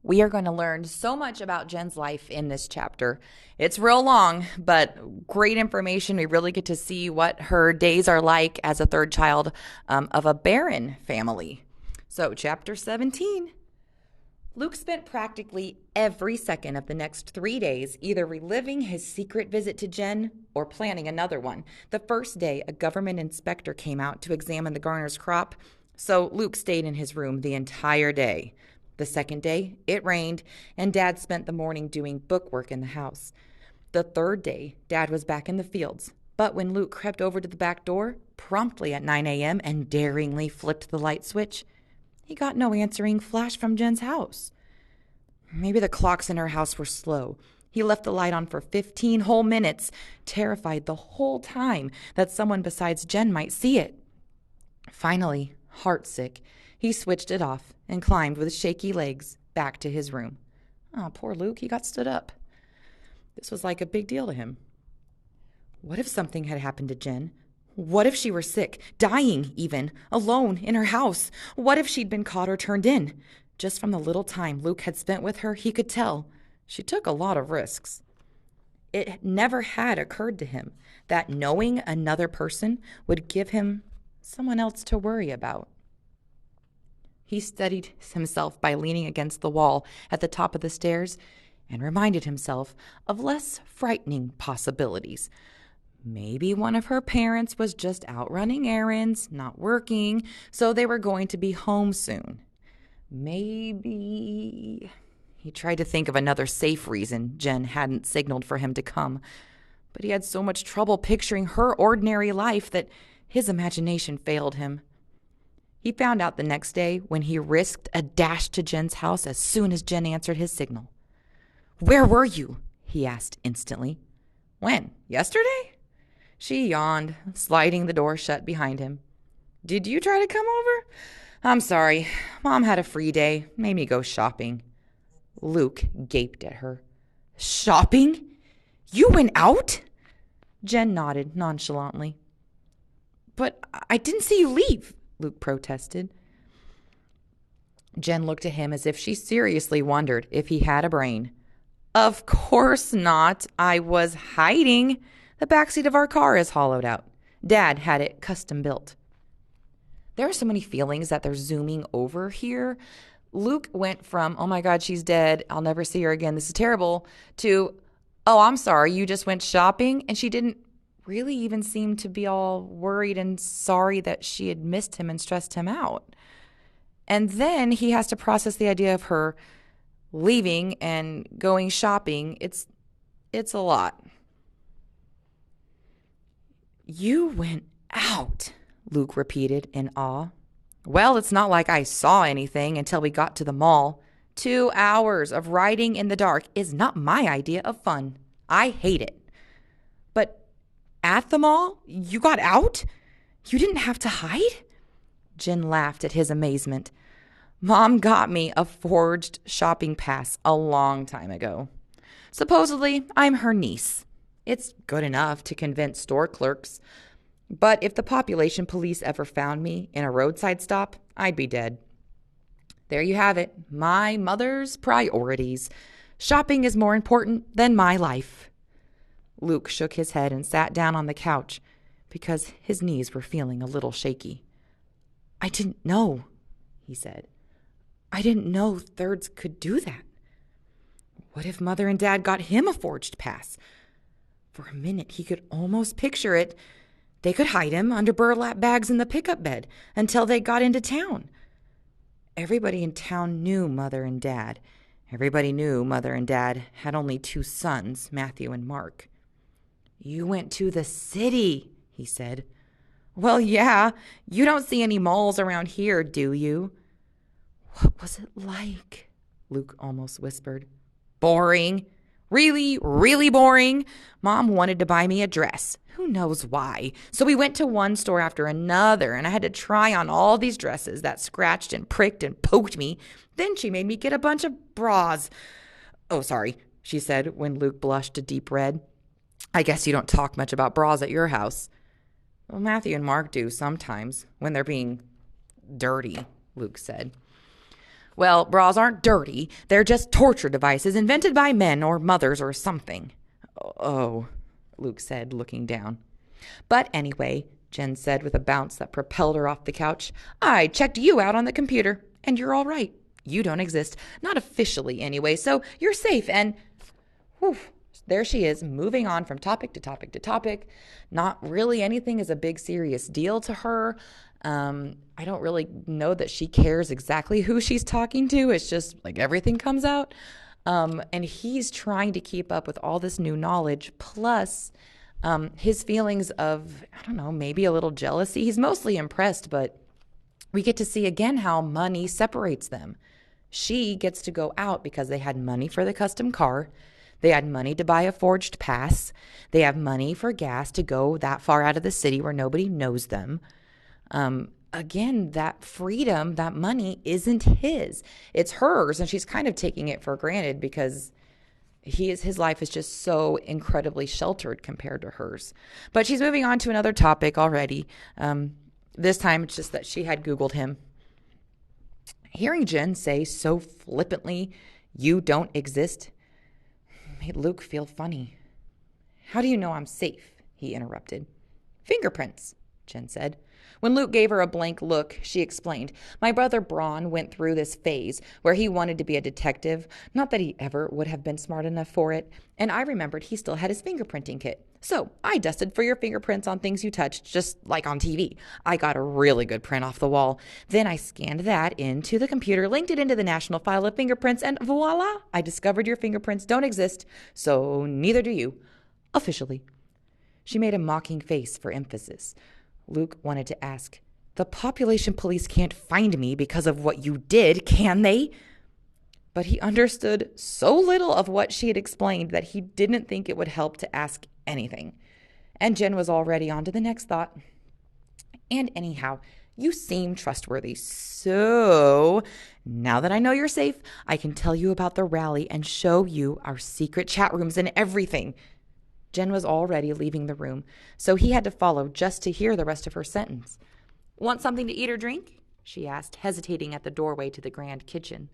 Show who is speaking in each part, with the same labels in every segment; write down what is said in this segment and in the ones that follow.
Speaker 1: We are going to learn so much about Jen's life in this chapter. It's real long, but great information. We really get to see what her days are like as a third child of a barren family. So, chapter 17. Luke spent practically every second of the next 3 days either reliving his secret visit to Jen or planning another one. The first day, a government inspector came out to examine the gardener's crop, so Luke stayed in his room the entire day. The second day, it rained, and Dad spent the morning doing bookwork in the house. The third day, Dad was back in the fields, but when Luke crept over to the back door, promptly at 9 a.m. and daringly flipped the light switch, he got no answering flash from Jen's house. Maybe the clocks in her house were slow. He left the light on for 15 whole minutes, terrified the whole time that someone besides Jen might see it. Finally, heartsick, he switched it off and climbed with shaky legs back to his room. Oh, poor Luke, he got stood up. This was like a big deal to him. What if something had happened to Jen? What if she were sick, dying even, alone in her house? What if she'd been caught or turned in? Just from the little time Luke had spent with her, he could tell she took a lot of risks. It never had occurred to him that knowing another person would give him someone else to worry about. He steadied himself by leaning against the wall at the top of the stairs and reminded himself of less frightening possibilities. Maybe one of her parents was just out running errands, not working, so they were going to be home soon. Maybe... He tried to think of another safe reason Jen hadn't signaled for him to come, but he had so much trouble picturing her ordinary life that his imagination failed him. He found out the next day when he risked a dash to Jen's house as soon as Jen answered his signal. "Where were you?" he asked instantly. "When? Yesterday?" She yawned, sliding the door shut behind him. "Did you try to come over?" "I'm sorry. Mom had a free day. Made me go shopping." Luke gaped at her. "Shopping? You went out?" Jen nodded nonchalantly. "But I didn't see you leave," Luke protested. Jen looked at him as if she seriously wondered if he had a brain. "Of course not. I was hiding. The backseat of our car is hollowed out. Dad had it custom built." There are so many feelings that they're zooming over here. Luke went from, "Oh my God, she's dead. I'll never see her again. This is terrible," to, "Oh, I'm sorry. You just went shopping." And she didn't really even seem to be all worried and sorry that she had missed him and stressed him out. And then he has to process the idea of her leaving and going shopping. It's a lot. "You went out," Luke repeated in awe. "Well, it's not like I saw anything until we got to the mall. 2 hours of riding in the dark is not my idea of fun. I hate it." "But at the mall, you got out? You didn't have to hide?" Jen laughed at his amazement. "Mom got me a forged shopping pass a long time ago. Supposedly, I'm her niece. It's good enough to convince store clerks. But if the population police ever found me in a roadside stop, I'd be dead. There you have it. My mother's priorities. Shopping is more important than my life." Luke shook his head and sat down on the couch because his knees were feeling a little shaky. "I didn't know," he said. "I didn't know thirds could do that. What if Mother and Dad got him a forged pass?" For a minute, he could almost picture it. They could hide him under burlap bags in the pickup bed until they got into town. Everybody in town knew Mother and Dad. Everybody knew Mother and Dad had only 2 sons, Matthew and Mark. "You went to the city," he said. "Well, yeah. You don't see any malls around here, do you?" "What was it like?" Luke almost whispered. "Boring. Really, really boring. Mom wanted to buy me a dress. Who knows why? So we went to one store after another, and I had to try on all these dresses that scratched and pricked and poked me. Then she made me get a bunch of bras." "Oh, sorry," she said when Luke blushed a deep red. "I guess you don't talk much about bras at your house." "Well, Matthew and Mark do sometimes, when they're being dirty," Luke said. Well, bras aren't dirty. They're just torture devices invented by men or mothers or something. Oh, Luke said, looking down. But anyway, Jen said with a bounce that propelled her off the couch, I checked you out on the computer, and you're all right. You don't exist. Not officially, anyway, so you're safe, and whew, there she is, moving on from topic to topic to topic. Not really anything is a big serious deal to her. I don't really know that she cares exactly who she's talking to. It's just like everything comes out. And he's trying to keep up with all this new knowledge, plus his feelings of, I don't know, maybe a little jealousy. He's mostly impressed, but we get to see again how money separates them. She gets to go out because they had money for the custom car. They had money to buy a forged pass. They have money for gas to go that far out of the city where nobody knows them. Again, that freedom, that money isn't his. It's hers, and she's kind of taking it for granted because his life is just so incredibly sheltered compared to hers. But she's moving on to another topic already. This time it's just that she had Googled him. Hearing Jen say so flippantly, "You don't exist," made Luke feel funny. "How do you know I'm safe?" he interrupted. "Fingerprints," Jen said. When Luke gave her a blank look, she explained, "My brother Braun went through this phase where he wanted to be a detective. Not that he ever would have been smart enough for it. And I remembered he still had his fingerprinting kit. So I dusted for your fingerprints on things you touched, just like on TV. I got a really good print off the wall. Then I scanned that into the computer, linked it into the national file of fingerprints, and voila, I discovered your fingerprints don't exist. So neither do you. Officially." She made a mocking face for emphasis. Luke wanted to ask, "The population police can't find me because of what you did, can they?" But he understood so little of what she had explained that he didn't think it would help to ask anything. And Jen was already on to the next thought. "And anyhow, you seem trustworthy. So now that I know you're safe, I can tell you about the rally and show you our secret chat rooms and everything." Jen was already leaving the room, so he had to follow just to hear the rest of her sentence. "Want something to eat or drink?" she asked, hesitating at the doorway to the grand kitchen.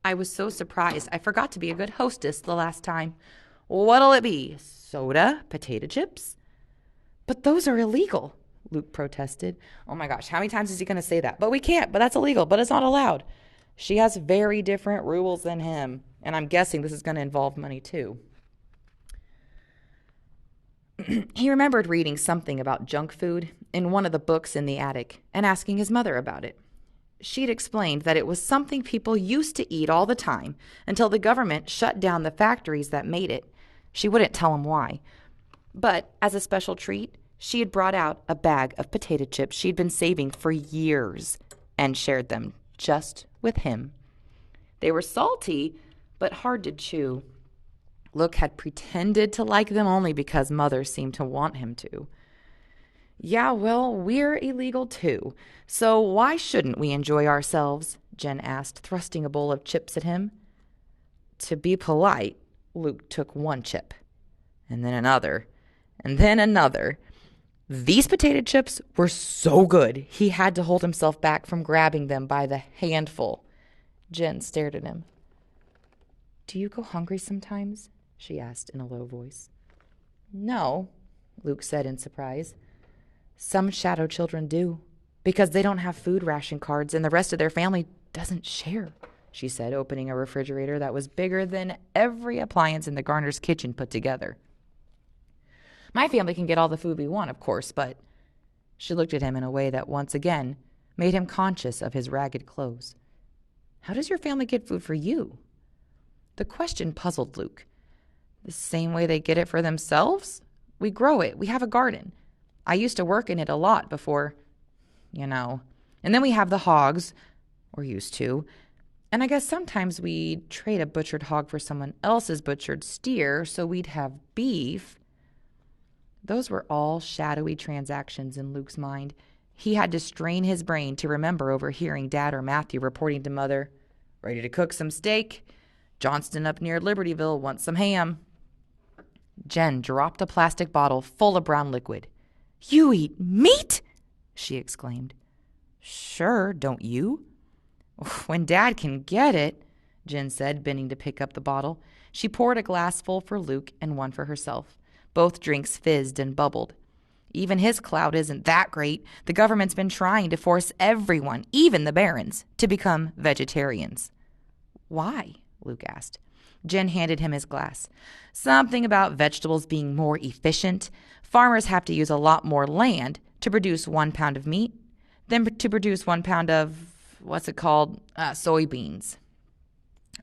Speaker 1: "I was so surprised I forgot to be a good hostess the last time. What'll it be? Soda? Potato chips?" "But those are illegal," Luke protested. Oh my gosh, how many times is he going to say that? "But we can't, but that's illegal, but it's not allowed." She has very different rules than him, and I'm guessing this is going to involve money too. He remembered reading something about junk food in one of the books in the attic and asking his mother about it. She'd explained that it was something people used to eat all the time until the government shut down the factories that made it. She wouldn't tell him why. But as a special treat, she had brought out a bag of potato chips she'd been saving for years and shared them just with him. They were salty, but hard to chew. Luke had pretended to like them only because Mother seemed to want him to. "Yeah, well, we're illegal too. So why shouldn't we enjoy ourselves?" Jen asked, thrusting a bowl of chips at him. To be polite, Luke took one chip, and then another, and then another. These potato chips were so good, he had to hold himself back from grabbing them by the handful. Jen stared at him. "Do you go hungry sometimes?" she asked in a low voice. "No," Luke said in surprise. "Some shadow children do, because they don't have food ration cards and the rest of their family doesn't share," she said, opening a refrigerator that was bigger than every appliance in the Garner's kitchen put together. "My family can get all the food we want, of course, but..." She looked at him in a way that once again made him conscious of his ragged clothes. "How does your family get food for you?" The question puzzled Luke. "The same way they get it for themselves? We grow it. We have a garden. I used to work in it a lot before, you know. And then we have the hogs, or used to. And I guess sometimes we'd trade a butchered hog for someone else's butchered steer so we'd have beef." Those were all shadowy transactions in Luke's mind. He had to strain his brain to remember overhearing Dad or Matthew reporting to Mother, "Ready to cook some steak? Johnston up near Libertyville wants some ham." Jen dropped a plastic bottle full of brown liquid. "You eat meat?" she exclaimed. "Sure, don't you?" When Dad can get it, Jen said, bending to pick up the bottle. She poured a glassful for Luke and one for herself. Both drinks fizzed and bubbled. Even his clout isn't that great. The government's been trying to force everyone, even the barons, to become vegetarians. Why? Luke asked. Jen handed him his glass. Something about vegetables being more efficient. Farmers have to use a lot more land to produce 1 pound of meat than to produce 1 pound of, soybeans.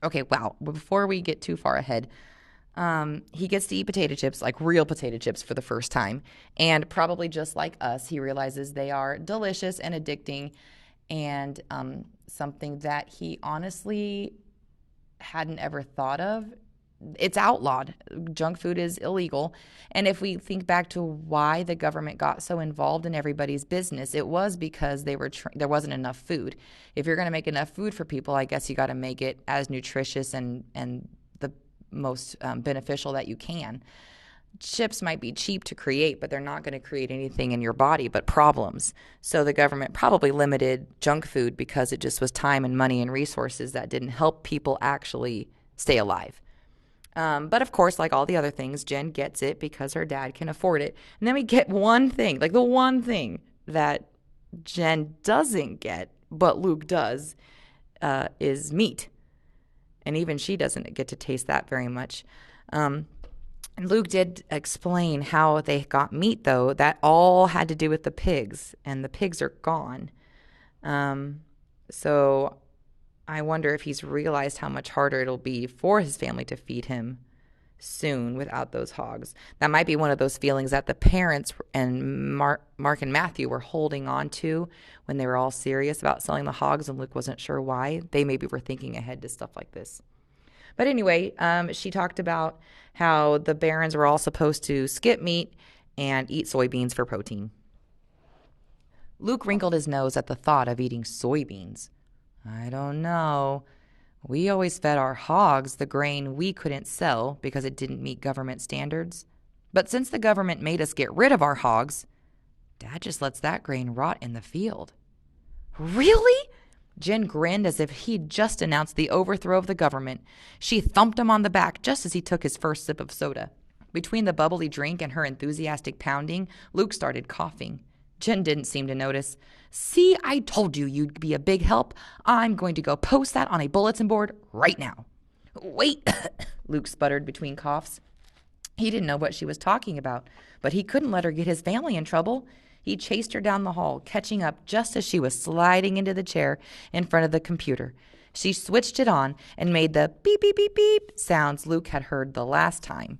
Speaker 1: Okay, wow. Before we get too far ahead, he gets to eat potato chips, like real potato chips, for the first time. And probably just like us, he realizes they are delicious and addicting, and something that he honestly hadn't ever thought of. It's outlawed. Junk food is illegal. And if we think back to why the government got so involved in everybody's business, it was because there wasn't enough food. If you're going to make enough food for people, I guess you got to make it as nutritious and the most beneficial that you can. Chips might be cheap to create, but they're not going to create anything in your body but problems. So the government probably limited junk food because it just was time and money and resources that didn't help people actually stay alive. But of course, like all the other things, Jen gets it because her dad can afford it. And then we get one thing, like the one thing that Jen doesn't get, but Luke does, is meat. And even she doesn't get to taste that very much. And Luke did explain how they got meat, though. That all had to do with the pigs, and the pigs are gone. So I wonder if he's realized how much harder it'll be for his family to feed him soon without those hogs. That might be one of those feelings that the parents and Mark and Matthew were holding on to when they were all serious about selling the hogs, and Luke wasn't sure why. They maybe were thinking ahead to stuff like this. But anyway, she talked about how the barons were all supposed to skip meat and eat soybeans for protein. Luke wrinkled his nose at the thought of eating soybeans. I don't know. We always fed our hogs the grain we couldn't sell because it didn't meet government standards. But since the government made us get rid of our hogs, Dad just lets that grain rot in the field. Really? Jen grinned as if he'd just announced the overthrow of the government. She thumped him on the back just as he took his first sip of soda. Between the bubbly drink and her enthusiastic pounding, Luke started coughing. Jen didn't seem to notice. See, I told you you'd be a big help. I'm going to go post that on a bulletin board right now. Wait, Luke sputtered between coughs. He didn't know what she was talking about, but he couldn't let her get his family in trouble. He chased her down the hall, catching up just as she was sliding into the chair in front of the computer. She switched it on and made the beep, beep, beep, beep sounds Luke had heard the last time.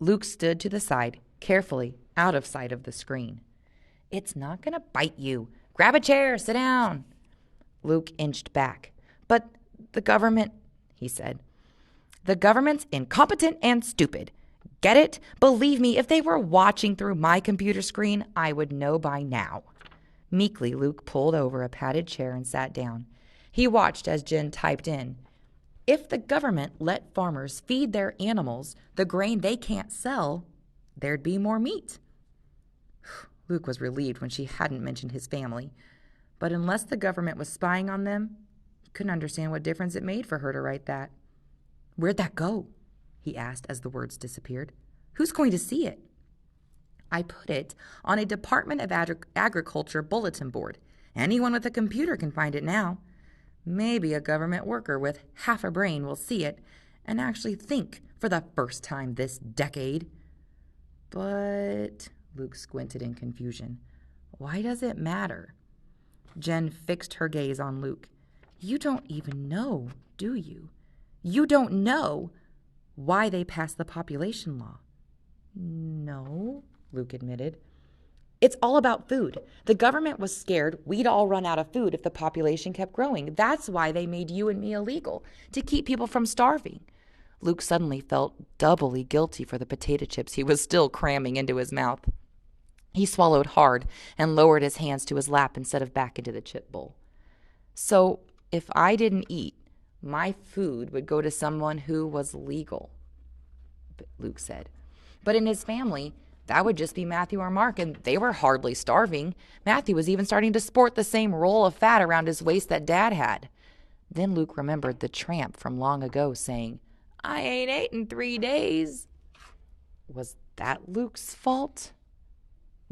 Speaker 1: Luke stood to the side, carefully, out of sight of the screen. It's not going to bite you. Grab a chair, sit down. Luke inched back. But the government, he said. The government's incompetent and stupid. Get it? Believe me, if they were watching through my computer screen, I would know by now. Meekly, Luke pulled over a padded chair and sat down. He watched as Jen typed in, if the government let farmers feed their animals the grain they can't sell, there'd be more meat. Luke was relieved when she hadn't mentioned his family. But unless the government was spying on them, he couldn't understand what difference it made for her to write that. Where'd that go? He asked as the words disappeared. Who's going to see it? I put it on a Department of Agriculture bulletin board. Anyone with a computer can find it now. Maybe a government worker with half a brain will see it and actually think for the first time this decade. But Luke squinted in confusion. Why does it matter? Jen fixed her gaze on Luke. You don't even know, do you? You don't know why they passed the population law. No, Luke admitted. It's all about food. The government was scared we'd all run out of food if the population kept growing. That's why they made you and me illegal, to keep people from starving. Luke suddenly felt doubly guilty for the potato chips he was still cramming into his mouth. He swallowed hard and lowered his hands to his lap instead of back into the chip bowl. So if I didn't eat, my food would go to someone who was legal, Luke said. But in his family, That would just be Matthew or Mark, and they were hardly starving. Matthew was even starting to sport the same roll of fat around his waist that Dad had. Then Luke remembered the tramp from long ago saying, "I ain't ate in 3 days." Was that Luke's fault?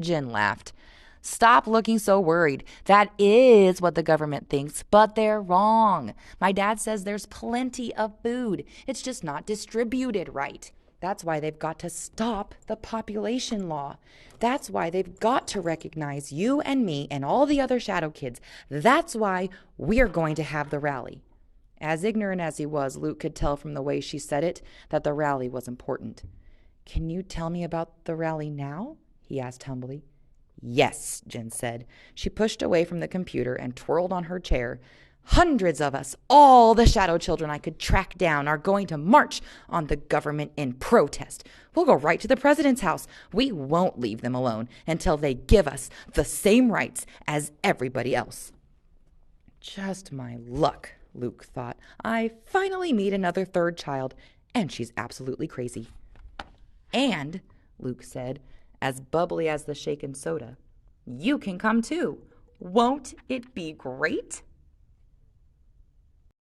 Speaker 1: Jen laughed. "Stop looking so worried. That is what the government thinks, but they're wrong. My dad says there's plenty of food. It's just not distributed right. That's why they've got to stop the population law. That's why they've got to recognize you and me and all the other shadow kids. That's why we're going to have the rally." As ignorant as he was, Luke could tell from the way she said it that the rally was important. "Can you tell me about the rally now?" he asked humbly. "Yes," Jen said. She pushed away from the computer and twirled on her chair. "Hundreds of us, all the shadow children I could track down, are going to march on the government in protest. We'll go right to the president's house. We won't leave them alone until they give us the same rights as everybody else." Just my luck, Luke thought. I finally meet another third child, and she's absolutely crazy. "And," Luke said, as bubbly as the shaken soda, "you can come too. Won't it be great?"